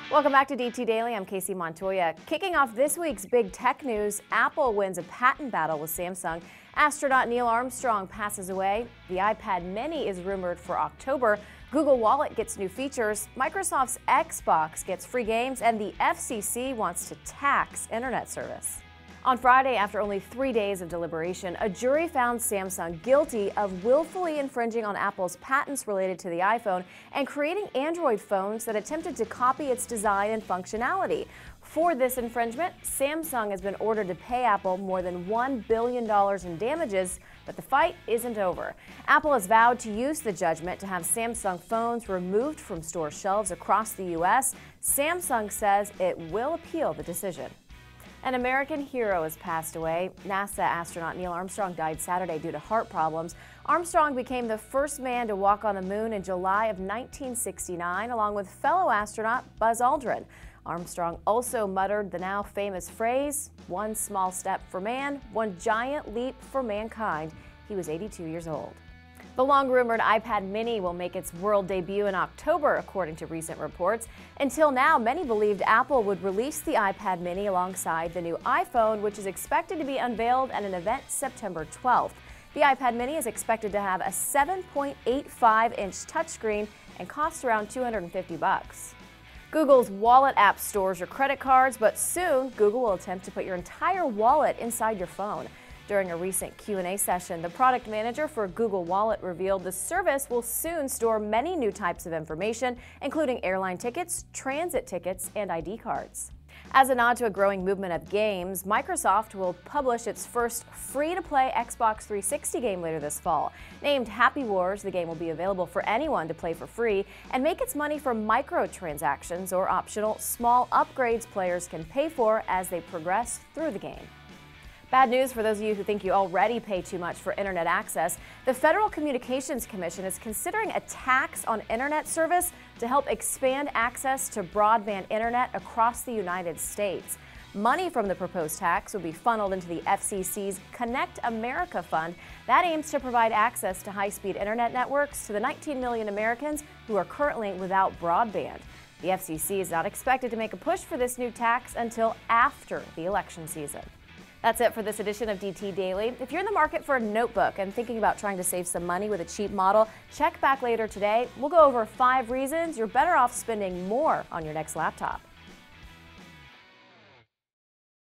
Welcome back to DT Daily. I'm Casey Montoya. Kicking off this week's big tech news, Apple wins a patent battle with Samsung. Astronaut Neil Armstrong passes away. The iPad mini is rumored for October. Google Wallet gets new features. Microsoft's Xbox gets free games, and the FCC wants to tax internet service. On Friday, after only 3 days of deliberation, a jury found Samsung guilty of willfully infringing on Apple's patents related to the iPhone and creating Android phones that attempted to copy its design and functionality. For this infringement, Samsung has been ordered to pay Apple more than $1 billion in damages, but the fight isn't over. Apple has vowed to use the judgment to have Samsung phones removed from store shelves across the U.S. Samsung says it will appeal the decision. An American hero has passed away. NASA astronaut Neil Armstrong died Saturday due to heart problems. Armstrong became the first man to walk on the moon in July of 1969, along with fellow astronaut Buzz Aldrin. Armstrong also muttered the now famous phrase, "One small step for man, one giant leap for mankind." He was 82 years old. The long-rumored iPad mini will make its world debut in October, according to recent reports. Until now, many believed Apple would release the iPad mini alongside the new iPhone, which is expected to be unveiled at an event September 12th. The iPad mini is expected to have a 7.85-inch touchscreen and cost around $250. Google's Wallet app stores your credit cards, but soon Google will attempt to put your entire wallet inside your phone. During a recent Q&A session, the product manager for Google Wallet revealed the service will soon store many new types of information, including airline tickets, transit tickets, and ID cards. As a nod to a growing movement of games, Microsoft will publish its first free-to-play Xbox 360 game later this fall. Named Happy Wars, the game will be available for anyone to play for free and make its money from microtransactions or optional small upgrades players can pay for as they progress through the game. Bad news for those of you who think you already pay too much for internet access. The Federal Communications Commission is considering a tax on internet service to help expand access to broadband internet across the United States. Money from the proposed tax will be funneled into the FCC's Connect America Fund that aims to provide access to high-speed internet networks to the 19 million Americans who are currently without broadband. The FCC is not expected to make a push for this new tax until after the election season. That's it for this edition of DT Daily. If you're in the market for a notebook and thinking about trying to save some money with a cheap model, check back later today. We'll go over 5 reasons you're better off spending more on your next laptop.